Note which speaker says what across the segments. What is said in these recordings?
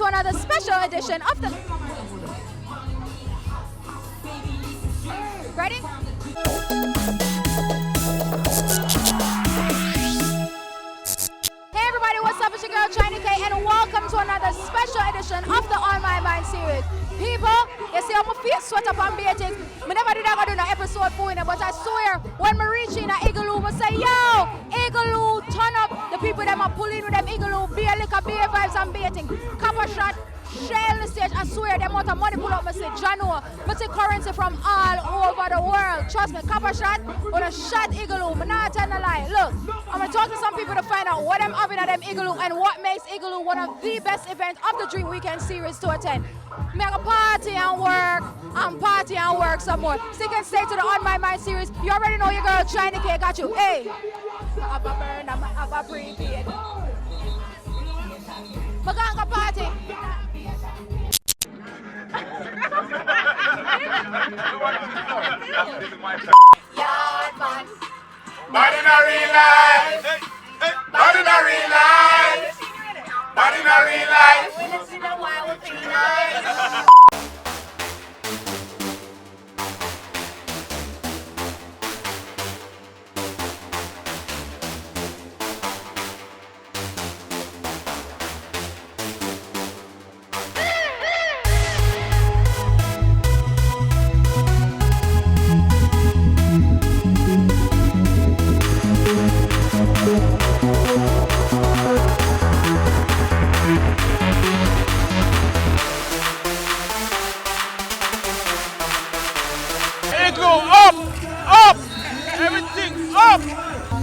Speaker 1: to another special edition of the... Ready? Hey everybody, what's up? It's your girl China K and welcome to another special edition of the On My Mind series. People, you see how my face sweat up and beating. I never did I do no episode for you, but I swear when I reach in a Igloo, I say, yo, Igloo, turn up. The people that are pulling with them Igloo, beer liquor, beer vibes and beating. Copper shot, shell the stage. I swear the amount of money pull up, I say, Jano, I see currency from all over the world. Trust me, copper shot or a shot Igloo. I'm not telling a lie. Look, I'm going to talk to some people to find out what I'm having at them Igloo and what makes Igloo one of the best events of the Dream Weekend series to attend. Me a party and work, and party and work some more. So you can stay to the On My Mind series. You already know your girl China K got you. Hey, I have a burn, I have a prepaid. I got a party. Yard man.
Speaker 2: Body in a real life. Body in a real life. Body in a real life.
Speaker 1: Let's see the wild with the night.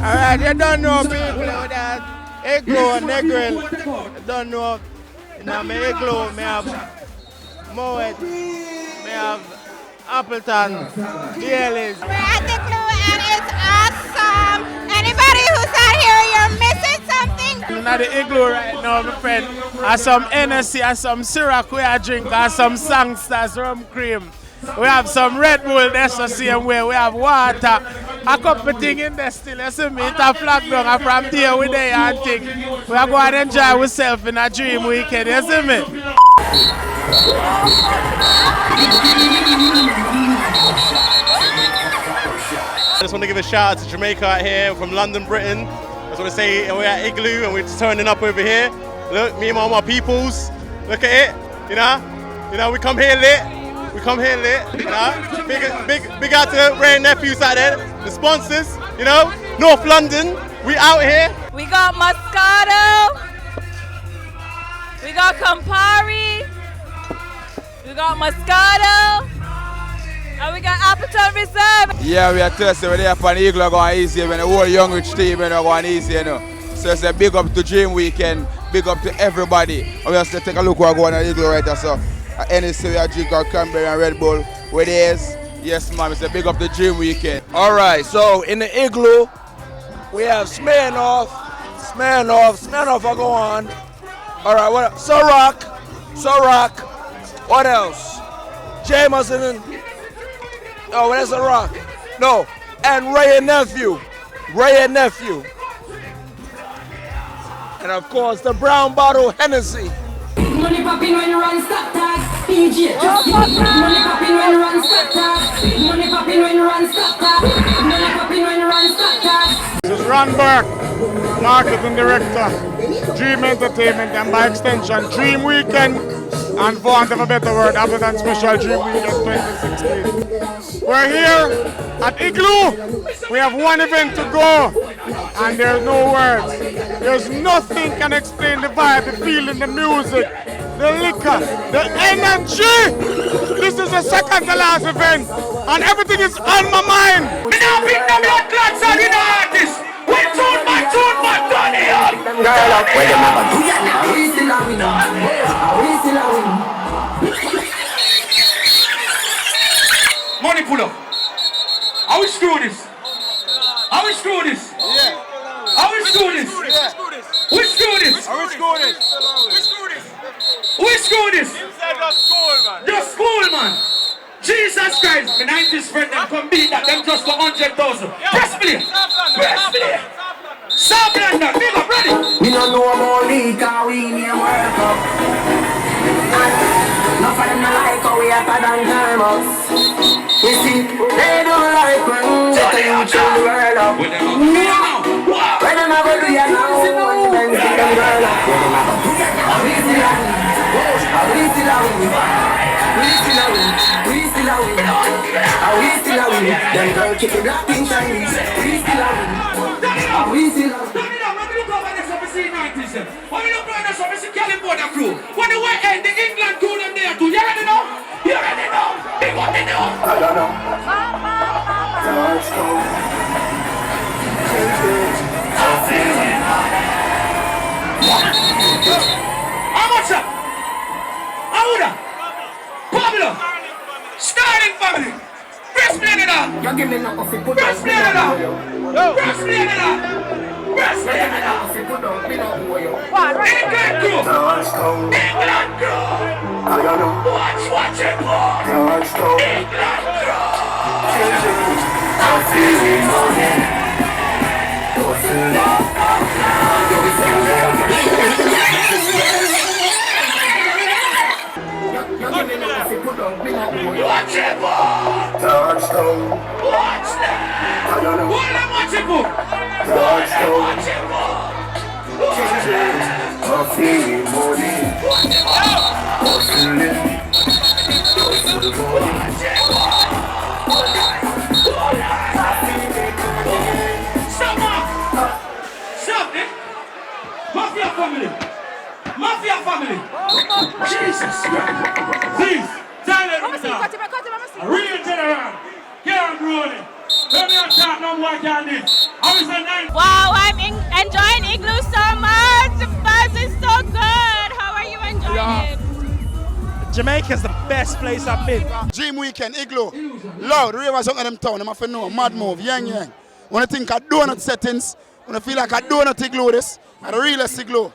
Speaker 2: Alright, you don't know people with that Igloo and Negril. You don't know. You know, my Igloo, me have Moet, me have Appleton, Baileys.
Speaker 3: We're at the Igloo and it's awesome. Anybody who's out here, you're missing something.
Speaker 2: I'm at the Igloo right now, my friend. I some Hennessy, I some Ciroc we are drink, I some Sangsters, rum cream. We have some Red Bull, that's the same way. We have water. A couple things in there still. You see me, it's a flag down. And from there, we there and think. We are going to enjoy ourselves in a Dream Weekend. You see me?
Speaker 4: I just want to give a shout out to Jamaica out here from London, Britain. I just want to say we're at Igloo and we're just turning up over here. Look, me and all my peoples. Look at it. You know, we come here lit. We come here lit, you know. Big out to Ray and nephews out there, the sponsors, you know. North London, we out here.
Speaker 3: We got Moscato. We got Campari. We got Moscato. And we got Appleton Reserve.
Speaker 5: Yeah, we are thirsty. We're there for the Igloo going easy. When the whole young rich team are going easy, you know. So it's a big up to Dream Weekend. Big up to everybody. And we have to take a look what's going on the Igloo right there. So Hennessy, we are drinking our Cranberry and Red Bull. Where it is, yes, ma'am, it's a big up the Dream Weekend.
Speaker 6: All right, so in the Igloo, we have Smirnoff are going on. All right, what else? Ciroc, what else? Jameson, oh, that's a rock. No, and Ray and Nephew. And of course, the brown bottle Hennessy.
Speaker 7: Money popping when you run stop tag. DJ just give me money popping when you run stop tag. Money popping when you run stop tag. Money popping when you run stop tag.
Speaker 2: This is Ron Burke, Marketing Director, Dream Entertainment, and by extension, Dream Weekend, and for want of a better word, Appleton Special Dream Weekend 2016. We're here at Igloo. We have one event to go, and there's no words. There's nothing can explain the vibe, the feeling, the music, the liquor, the energy. This is the second to last event, and everything is on my mind. We now pick the blood clots on the artist. We tune my turn it up.
Speaker 7: Girl, what you never do ya now? We still a winner. We still a winner.
Speaker 2: Money pull up. How we screw this? How we screw this?
Speaker 4: Yeah.
Speaker 2: How we screw this?
Speaker 4: Yeah.
Speaker 2: We screw this.
Speaker 4: How we screw this?
Speaker 2: We screw this.
Speaker 4: Just school, man.
Speaker 2: Just school, man. Jesus Christ, the 90s friend them come beat that them just for 100,000. Press play. Press play. Stop London. Big up, ready.
Speaker 7: We don't know about league, cause we need a World Cup.
Speaker 8: like how we hotter than thermos. You see, they don't like when you chill the world up. When them a go do ya now, when them see them girl up. We still a win. We still a win. We still a win. We still a win. We still a win. Them girl keep it black in Chinese. We still a win. We still a win.
Speaker 9: When you look over this, we see California crew. When the way end, the England crew them there too. You already know? You already know? Big what they know?
Speaker 8: I don't know.
Speaker 9: How much up? Auda, Pablo, Starling family. Press play it up.
Speaker 8: You give me no coffee, put
Speaker 9: Press play it up. Press play it up. Press play it up. England crew. England crew.
Speaker 8: I don't know.
Speaker 9: Watch it, boy. England crew.
Speaker 8: I'm feeling money.
Speaker 9: Watch it, boy.
Speaker 8: Touchdown.
Speaker 9: Watch that.
Speaker 8: I don't know.
Speaker 9: What am I watching for?
Speaker 8: Touchdown.
Speaker 9: Watch it, boy.
Speaker 8: I'm feeling money. Hustling.
Speaker 9: Stop it. Mafia family. Mafia family. Jesus Christ.
Speaker 10: Please, silent. Real general. Karen Brody. Let me on top, no more can this. I was a nice.
Speaker 3: Wow, I'm enjoying Igloo so much. The buzz is so good. How are you enjoying it?
Speaker 6: Jamaica's the best place I've been.
Speaker 2: Dream Weekend, Igloo. Loud, the ravers out of them town, them have to know. Mad Move, Yang. When I think of donut settings, when I feel like a donut Igloo this, are the realest Igloo.